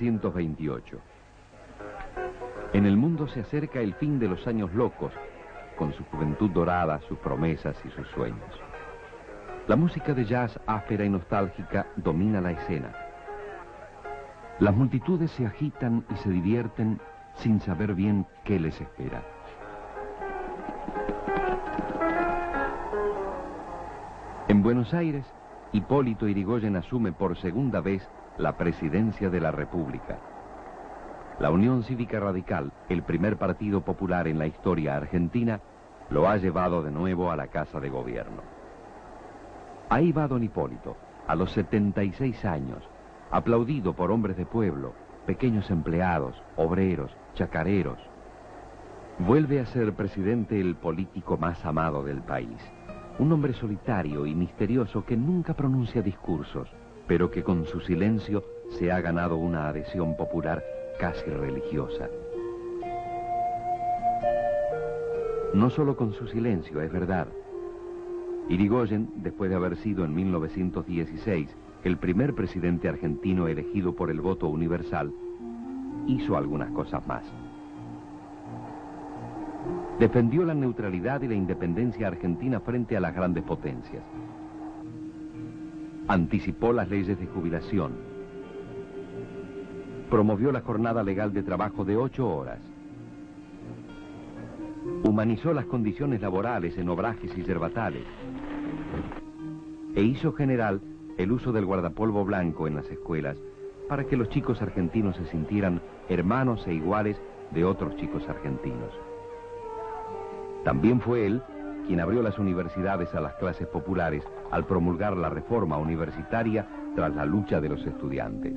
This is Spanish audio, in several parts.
1928. En el mundo se acerca el fin de los años locos, con su juventud dorada, sus promesas y sus sueños. La música de jazz áspera y nostálgica domina la escena. Las multitudes se agitan y se divierten sin saber bien qué les espera. En Buenos Aires, Hipólito Yrigoyen asume por segunda vez la presidencia de la República. La Unión Cívica Radical, el primer partido popular en la historia argentina, lo ha llevado de nuevo a la Casa de Gobierno. Ahí va don Hipólito, a los 76 años, aplaudido por hombres de pueblo, pequeños empleados, obreros, chacareros. Vuelve a ser presidente el político más amado del país. Un hombre solitario y misterioso que nunca pronuncia discursos, pero que con su silencio se ha ganado una adhesión popular casi religiosa. No solo con su silencio, es verdad. Yrigoyen, después de haber sido en 1916 el primer presidente argentino elegido por el voto universal, hizo algunas cosas más. Defendió la neutralidad y la independencia argentina frente a las grandes potencias. Anticipó las leyes de jubilación. Promovió la jornada legal de trabajo de 8 horas. Humanizó las condiciones laborales en obrajes y yerbatales. E hizo general el uso del guardapolvo blanco en las escuelas para que los chicos argentinos se sintieran hermanos e iguales de otros chicos argentinos. También fue él quien abrió las universidades a las clases populares al promulgar la reforma universitaria tras la lucha de los estudiantes.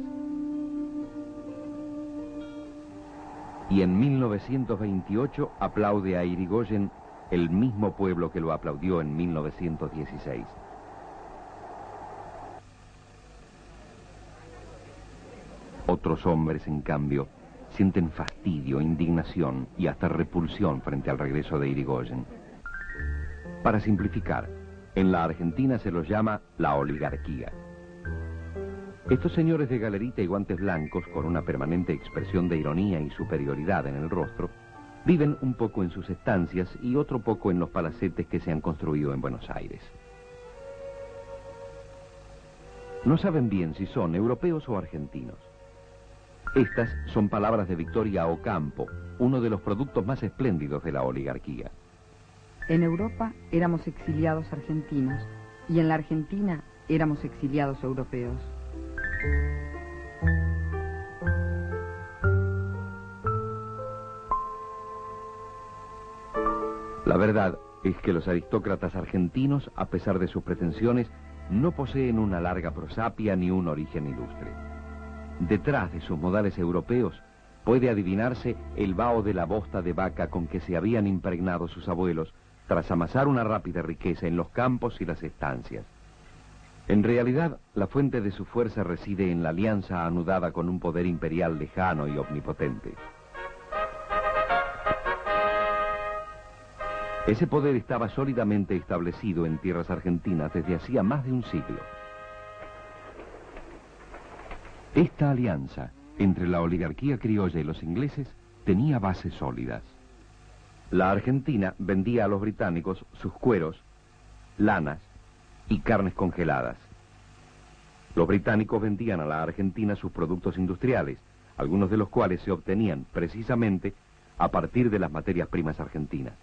Y en 1928 aplaude a Yrigoyen el mismo pueblo que lo aplaudió en 1916. Otros hombres, en cambio, sienten fastidio, indignación y hasta repulsión frente al regreso de Yrigoyen. Para simplificar, en la Argentina se los llama la oligarquía. Estos señores de galerita y guantes blancos, con una permanente expresión de ironía y superioridad en el rostro, viven un poco en sus estancias y otro poco en los palacetes que se han construido en Buenos Aires. No saben bien si son europeos o argentinos. Estas son palabras de Victoria Ocampo, uno de los productos más espléndidos de la oligarquía. En Europa éramos exiliados argentinos y en la Argentina éramos exiliados europeos. La verdad es que los aristócratas argentinos, a pesar de sus pretensiones, no poseen una larga prosapia ni un origen ilustre. Detrás de sus modales europeos puede adivinarse el vaho de la bosta de vaca con que se habían impregnado sus abuelos tras amasar una rápida riqueza en los campos y las estancias. En realidad, la fuente de su fuerza reside en la alianza anudada con un poder imperial lejano y omnipotente. Ese poder estaba sólidamente establecido en tierras argentinas desde hacía más de un siglo. Esta alianza entre la oligarquía criolla y los ingleses tenía bases sólidas. La Argentina vendía a los británicos sus cueros, lanas y carnes congeladas. Los británicos vendían a la Argentina sus productos industriales, algunos de los cuales se obtenían precisamente a partir de las materias primas argentinas.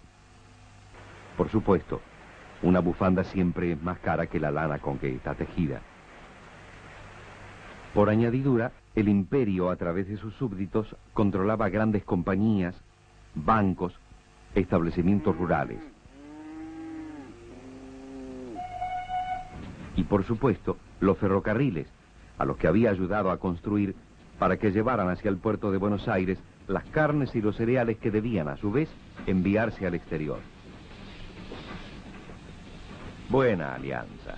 Por supuesto, una bufanda siempre es más cara que la lana con que está tejida. Por añadidura, el imperio, a través de sus súbditos, controlaba grandes compañías, bancos, establecimientos rurales. Y por supuesto, los ferrocarriles, a los que había ayudado a construir para que llevaran hacia el puerto de Buenos Aires las carnes y los cereales que debían, a su vez, enviarse al exterior. Buena alianza.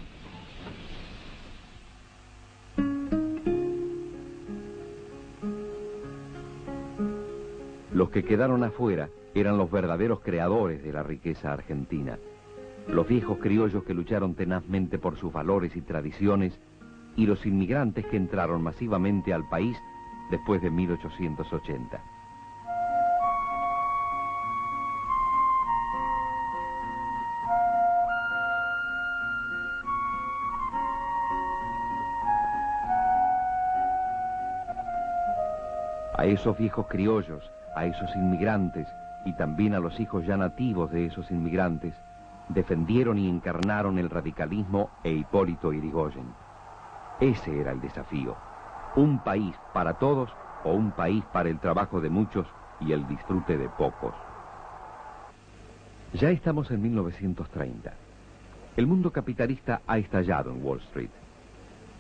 Los que quedaron afuera eran los verdaderos creadores de la riqueza argentina. Los viejos criollos que lucharon tenazmente por sus valores y tradiciones, y los inmigrantes que entraron masivamente al país después de 1880. A esos viejos criollos, a esos inmigrantes y también a los hijos ya nativos de esos inmigrantes, defendieron y encarnaron el radicalismo e Hipólito Yrigoyen. Ese era el desafío: un país para todos o un país para el trabajo de muchos y el disfrute de pocos. Ya estamos en 1930. El mundo capitalista ha estallado en Wall Street.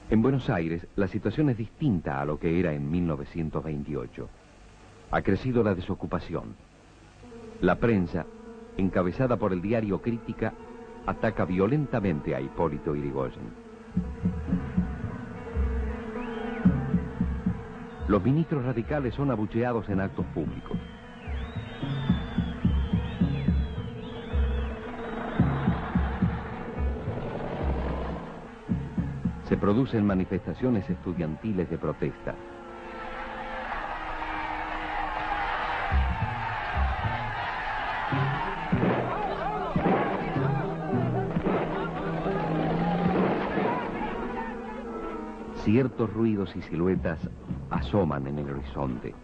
En Buenos Aires, la situación es distinta a lo que era en 1928. Ha crecido la desocupación. La prensa, encabezada por el diario Crítica, ataca violentamente a Hipólito Yrigoyen. Los ministros radicales son abucheados en actos públicos. Se producen manifestaciones estudiantiles de protesta. Ciertos ruidos y siluetas asoman en el horizonte.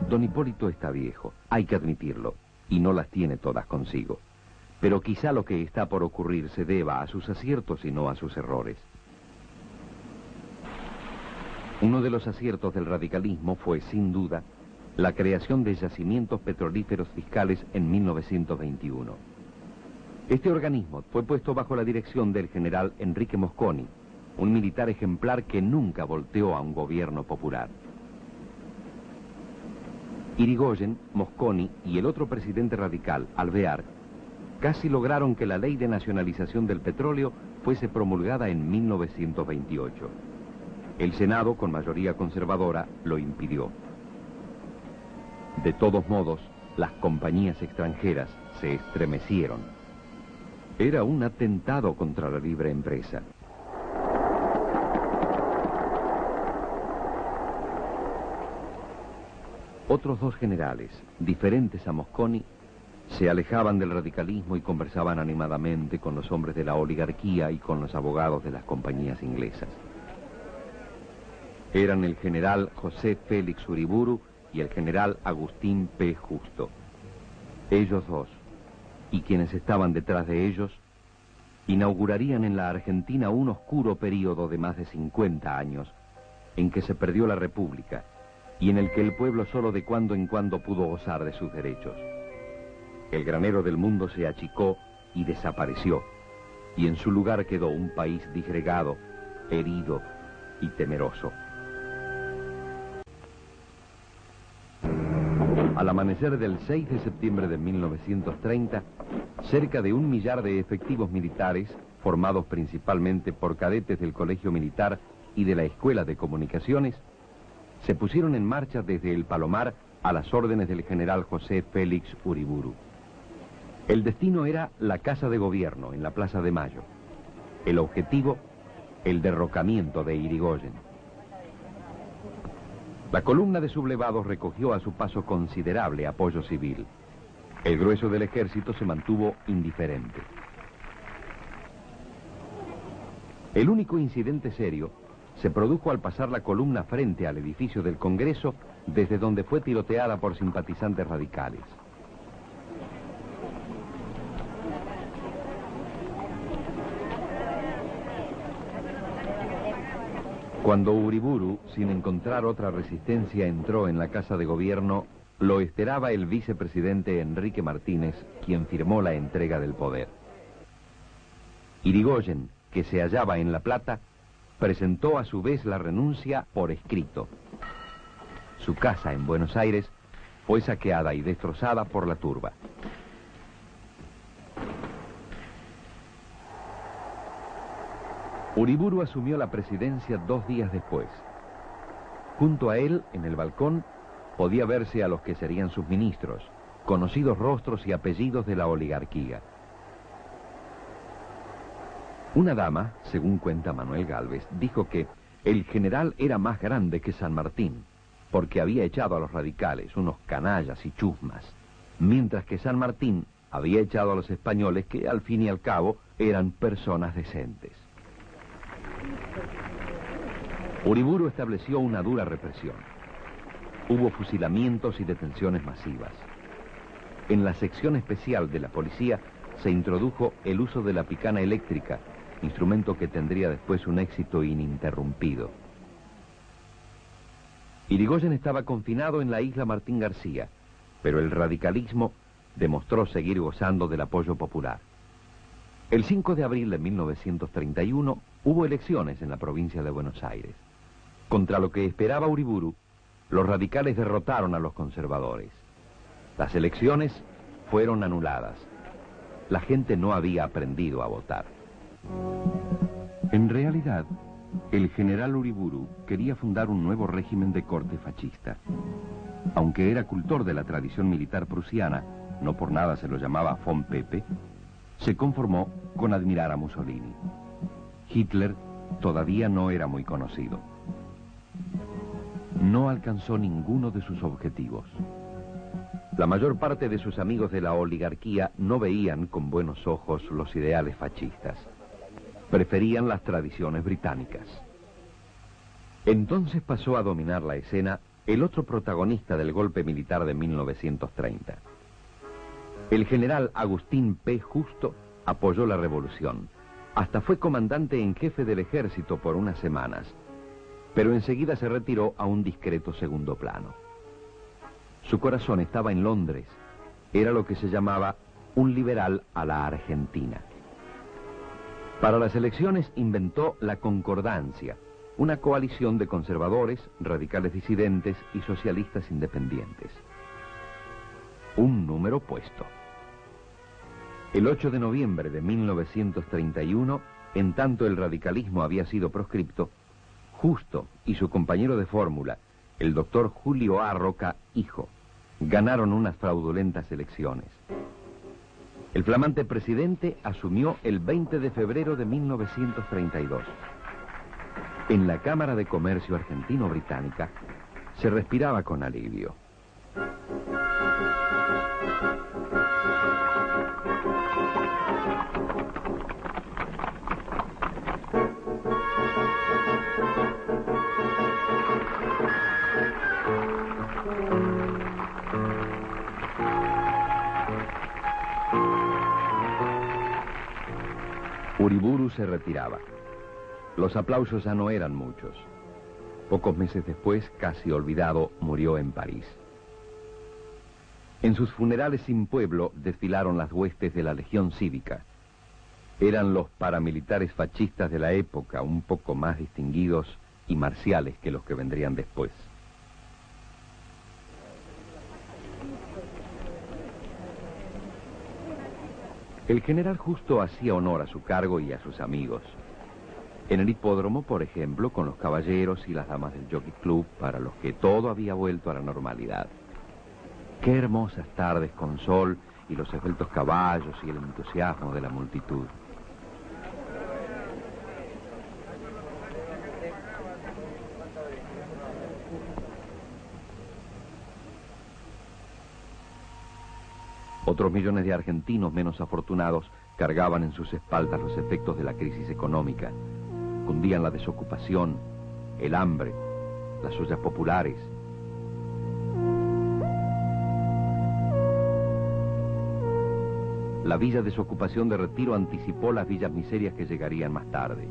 Don Hipólito está viejo, hay que admitirlo, y no las tiene todas consigo. Pero quizá lo que está por ocurrir se deba a sus aciertos y no a sus errores. Uno de los aciertos del radicalismo fue, sin duda, la creación de yacimientos petrolíferos fiscales en 1921. Este organismo fue puesto bajo la dirección del general Enrique Mosconi, un militar ejemplar que nunca volteó a un gobierno popular. Yrigoyen, Mosconi y el otro presidente radical, Alvear, casi lograron que la ley de nacionalización del petróleo fuese promulgada en 1928. El Senado, con mayoría conservadora, lo impidió. De todos modos, las compañías extranjeras se estremecieron. Era un atentado contra la libre empresa. Otros dos generales, diferentes a Mosconi, se alejaban del radicalismo y conversaban animadamente con los hombres de la oligarquía y con los abogados de las compañías inglesas. Eran el general José Félix Uriburu y el general Agustín P. Justo. Ellos dos, y quienes estaban detrás de ellos, inaugurarían en la Argentina un oscuro período de más de 50 años, en que se perdió la República, y en el que el pueblo solo de cuando en cuando pudo gozar de sus derechos. El granero del mundo se achicó y desapareció, y en su lugar quedó un país disgregado, herido y temeroso. Al amanecer del 6 de septiembre de 1930, cerca de 1 millar de efectivos militares, formados principalmente por cadetes del Colegio Militar y de la Escuela de Comunicaciones, se pusieron en marcha desde el Palomar a las órdenes del general José Félix Uriburu. El destino era la Casa de Gobierno, en la Plaza de Mayo. El objetivo, el derrocamiento de Yrigoyen. La columna de sublevados recogió a su paso considerable apoyo civil. El grueso del ejército se mantuvo indiferente. El único incidente serio se produjo al pasar la columna frente al edificio del Congreso, desde donde fue tiroteada por simpatizantes radicales. Cuando Uriburu, sin encontrar otra resistencia, entró en la Casa de Gobierno, lo esperaba el vicepresidente Enrique Martínez, quien firmó la entrega del poder. Yrigoyen, que se hallaba en La Plata, presentó a su vez la renuncia por escrito. Su casa en Buenos Aires fue saqueada y destrozada por la turba. Uriburu asumió la presidencia 2 días después. Junto a él, en el balcón, podía verse a los que serían sus ministros, conocidos rostros y apellidos de la oligarquía. Una dama, según cuenta Manuel Gálvez, dijo que el general era más grande que San Martín, porque había echado a los radicales, unos canallas y chusmas, mientras que San Martín había echado a los españoles que, al fin y al cabo, eran personas decentes. Uriburu estableció una dura represión. Hubo fusilamientos y detenciones masivas. En la sección especial de la policía se introdujo el uso de la picana eléctrica, instrumento que tendría después un éxito ininterrumpido. Irigoyen estaba confinado en la isla Martín García, pero el radicalismo demostró seguir gozando del apoyo popular. El 5 de abril de 1931 hubo elecciones en la provincia de Buenos Aires. Contra lo que esperaba Uriburu, los radicales derrotaron a los conservadores. Las elecciones fueron anuladas. La gente no había aprendido a votar. En realidad, el general Uriburu quería fundar un nuevo régimen de corte fascista. Aunque era cultor de la tradición militar prusiana, no por nada se lo llamaba von Pepe, se conformó con admirar a Mussolini. Hitler todavía no era muy conocido. No alcanzó ninguno de sus objetivos. La mayor parte de sus amigos de la oligarquía no veían con buenos ojos los ideales fascistas. Preferían las tradiciones británicas. Entonces pasó a dominar la escena el otro protagonista del golpe militar de 1930. El general Agustín P. Justo apoyó la revolución. Hasta fue comandante en jefe del ejército por unas semanas, pero enseguida se retiró a un discreto segundo plano. Su corazón estaba en Londres. Era lo que se llamaba un liberal a la Argentina. Para las elecciones inventó la Concordancia, una coalición de conservadores, radicales disidentes y socialistas independientes. Un número puesto. El 8 de noviembre de 1931, en tanto el radicalismo había sido proscripto, Justo y su compañero de fórmula, el doctor Julio A. Roca, hijo, ganaron unas fraudulentas elecciones. El flamante presidente asumió el 20 de febrero de 1932. En la Cámara de Comercio Argentino-Británica se respiraba con alivio. Uriburu se retiraba. Los aplausos ya no eran muchos. Pocos meses después, casi olvidado, murió en París. En sus funerales sin pueblo desfilaron las huestes de la Legión Cívica. Eran los paramilitares fascistas de la época, un poco más distinguidos y marciales que los que vendrían después. El general Justo hacía honor a su cargo y a sus amigos. En el hipódromo, por ejemplo, con los caballeros y las damas del Jockey Club, para los que todo había vuelto a la normalidad. Qué hermosas tardes con sol y los esbeltos caballos y el entusiasmo de la multitud. Otros millones de argentinos menos afortunados cargaban en sus espaldas los efectos de la crisis económica. Cundían la desocupación, el hambre, las ollas populares. La Villa Desocupación de Retiro anticipó las villas miserias que llegarían más tarde.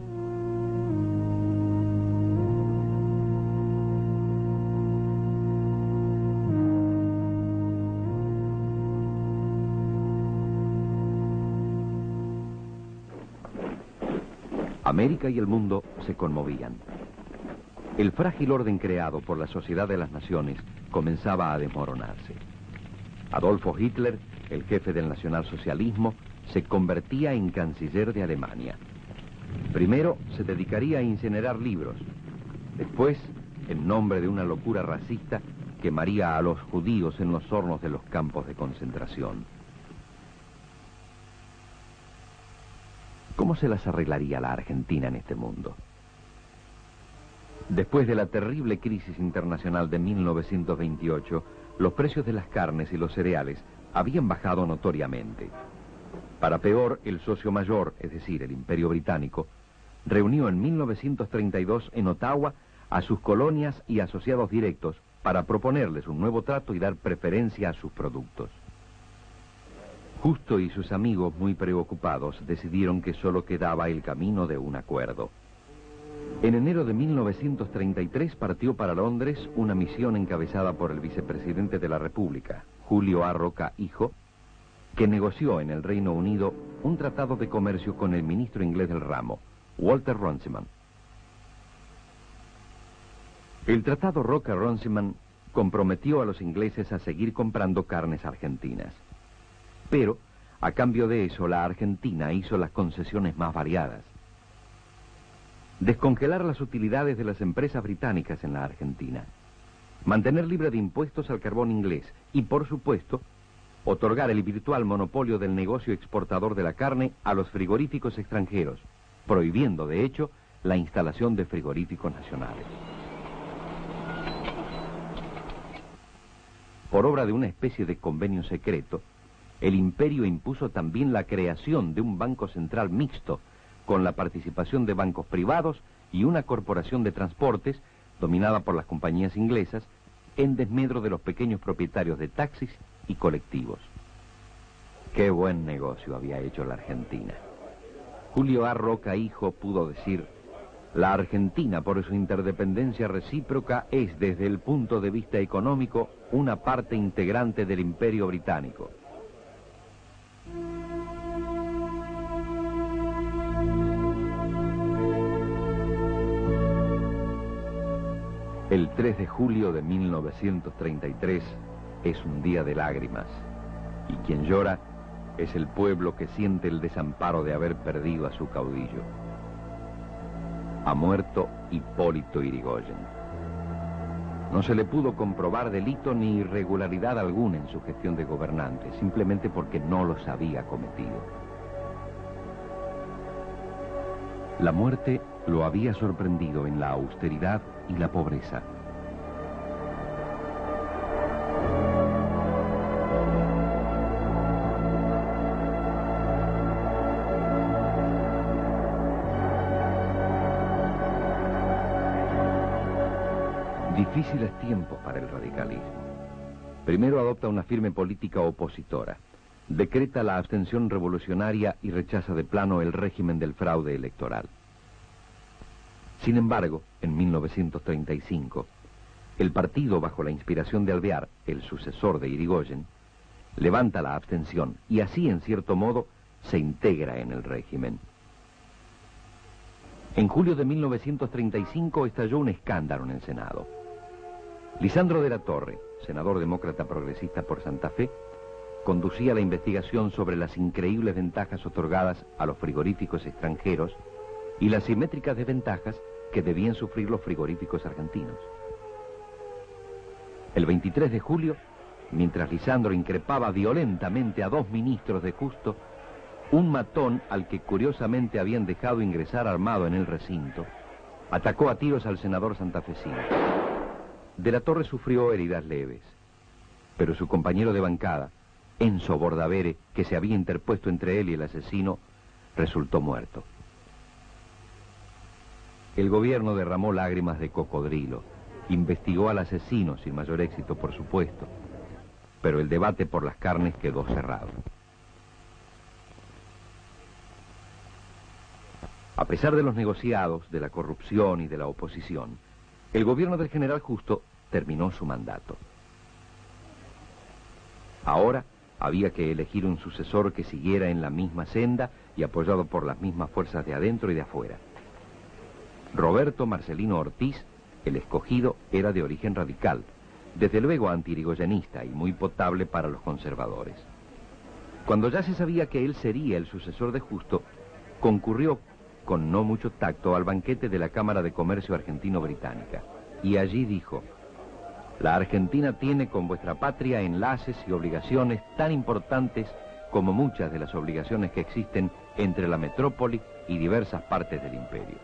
América y el mundo se conmovían. El frágil orden creado por la Sociedad de las Naciones comenzaba a desmoronarse. Adolfo Hitler, el jefe del nacionalsocialismo, se convertía en canciller de Alemania. Primero se dedicaría a incinerar libros. Después, en nombre de una locura racista, quemaría a los judíos en los hornos de los campos de concentración. ¿Cómo se las arreglaría la Argentina en este mundo? Después de la terrible crisis internacional de 1928, los precios de las carnes y los cereales habían bajado notoriamente. Para peor, el socio mayor, es decir, el Imperio Británico, reunió en 1932 en Ottawa a sus colonias y asociados directos para proponerles un nuevo trato y dar preferencia a sus productos. Justo y sus amigos, muy preocupados, decidieron que solo quedaba el camino de un acuerdo. En enero de 1933 partió para Londres una misión encabezada por el vicepresidente de la República, Julio A. Roca Hijo, que negoció en el Reino Unido un tratado de comercio con el ministro inglés del ramo, Walter Runciman. El tratado Roca-Runciman comprometió a los ingleses a seguir comprando carnes argentinas. Pero, a cambio de eso, la Argentina hizo las concesiones más variadas. Descongelar las utilidades de las empresas británicas en la Argentina, mantener libre de impuestos al carbón inglés y, por supuesto, otorgar el virtual monopolio del negocio exportador de la carne a los frigoríficos extranjeros, prohibiendo, de hecho, la instalación de frigoríficos nacionales. Por obra de una especie de convenio secreto, el imperio impuso también la creación de un banco central mixto, con la participación de bancos privados y una corporación de transportes, dominada por las compañías inglesas, en desmedro de los pequeños propietarios de taxis y colectivos. Qué buen negocio había hecho la Argentina. Julio A. Roca Hijo pudo decir: la Argentina, por su interdependencia recíproca, es, desde el punto de vista económico, una parte integrante del Imperio Británico. El 3 de julio de 1933 es un día de lágrimas, y quien llora es el pueblo que siente el desamparo de haber perdido a su caudillo. Ha muerto Hipólito Yrigoyen. No se le pudo comprobar delito ni irregularidad alguna en su gestión de gobernante, simplemente porque no los había cometido. La muerte lo había sorprendido en la austeridad y la pobreza. Difíciles tiempos para el radicalismo. Primero adopta una firme política opositora, decreta la abstención revolucionaria y rechaza de plano el régimen del fraude electoral. Sin embargo, en 1935, el partido, bajo la inspiración de Alvear, el sucesor de Yrigoyen, levanta la abstención y así, en cierto modo, se integra en el régimen. En julio de 1935 estalló un escándalo en el Senado. Lisandro de la Torre, senador demócrata progresista por Santa Fe, conducía la investigación sobre las increíbles ventajas otorgadas a los frigoríficos extranjeros y las simétricas desventajas que debían sufrir los frigoríficos argentinos. El 23 de julio, mientras Lisandro increpaba violentamente a dos ministros de Justo, un matón al que curiosamente habían dejado ingresar armado en el recinto, atacó a tiros al senador santafesino. De la Torre sufrió heridas leves, pero su compañero de bancada, Enzo Bordavere, que se había interpuesto entre él y el asesino, resultó muerto. El gobierno derramó lágrimas de cocodrilo, investigó al asesino sin mayor éxito, por supuesto, pero el debate por las carnes quedó cerrado. A pesar de los negociados, de la corrupción y de la oposición, el gobierno del general Justo terminó su mandato. Ahora había que elegir un sucesor que siguiera en la misma senda y apoyado por las mismas fuerzas de adentro y de afuera. Roberto Marcelino Ortiz, el escogido, era de origen radical, desde luego anti-yrigoyenista y muy potable para los conservadores. Cuando ya se sabía que él sería el sucesor de Justo, concurrió con no mucho tacto al banquete de la Cámara de Comercio Argentino-Británica, y allí dijo: la Argentina tiene con vuestra patria enlaces y obligaciones tan importantes como muchas de las obligaciones que existen entre la metrópoli y diversas partes del imperio.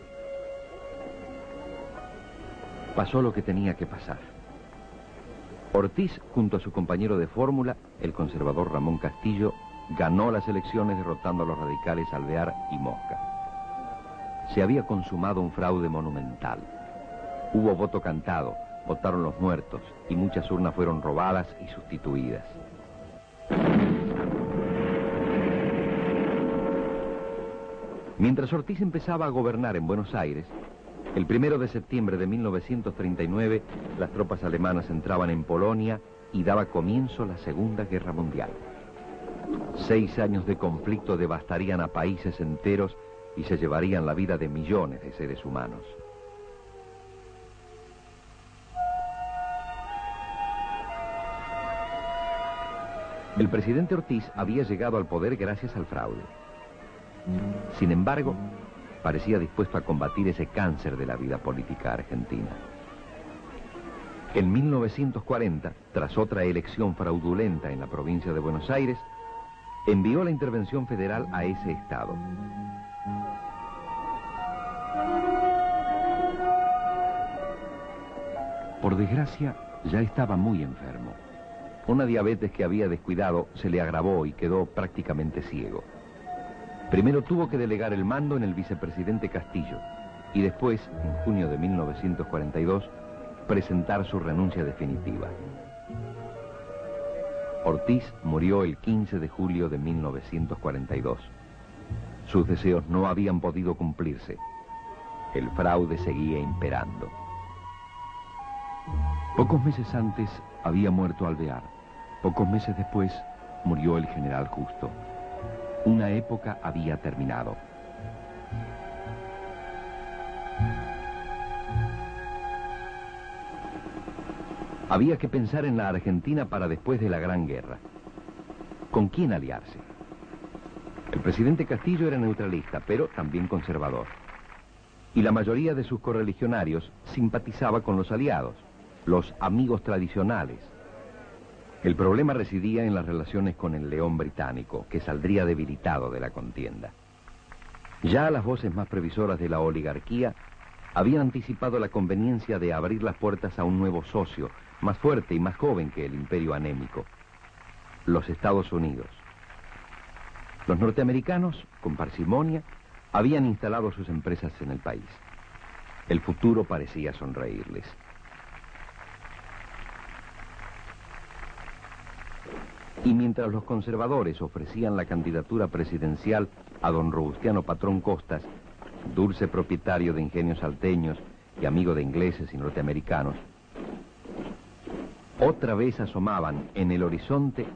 Pasó lo que tenía que pasar. Ortiz, junto a su compañero de fórmula, el conservador Ramón Castillo, ganó las elecciones derrotando a los radicales Alvear y Mosca. Se había consumado un fraude monumental. Hubo voto cantado, votaron los muertos y muchas urnas fueron robadas y sustituidas. Mientras Ortiz empezaba a gobernar en Buenos Aires, el 1 de septiembre de 1939, las tropas alemanas entraban en Polonia y daba comienzo la Segunda Guerra Mundial. 6 años de conflicto devastarían a países enteros y se llevarían la vida de millones de seres humanos. El presidente Ortiz había llegado al poder gracias al fraude. Sin embargo, parecía dispuesto a combatir ese cáncer de la vida política argentina. En 1940, tras otra elección fraudulenta en la provincia de Buenos Aires, envió la intervención federal a ese estado. Por desgracia, ya estaba muy enfermo. Una diabetes que había descuidado se le agravó y quedó prácticamente ciego. Primero tuvo que delegar el mando en el vicepresidente Castillo y después, en junio de 1942, presentar su renuncia definitiva. Ortiz murió el 15 de julio de 1942. Sus deseos no habían podido cumplirse. El fraude seguía imperando. Pocos meses antes había muerto Alvear. Pocos meses después murió el general Justo. Una época había terminado. Había que pensar en la Argentina para después de la Gran Guerra. ¿Con quién aliarse? El presidente Castillo era neutralista, pero también conservador. Y la mayoría de sus correligionarios simpatizaba con los aliados, los amigos tradicionales. El problema residía en las relaciones con el León británico, que saldría debilitado de la contienda. Ya las voces más previsoras de la oligarquía habían anticipado la conveniencia de abrir las puertas a un nuevo socio, más fuerte y más joven que el imperio anémico: los Estados Unidos. Los norteamericanos, con parsimonia, habían instalado sus empresas en el país. El futuro parecía sonreírles. Y mientras los conservadores ofrecían la candidatura presidencial a don Robustiano Patrón Costas, dulce propietario de ingenios salteños y amigo de ingleses y norteamericanos, otra vez asomaban en el horizonte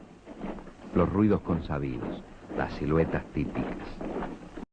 los ruidos consabidos, las siluetas típicas.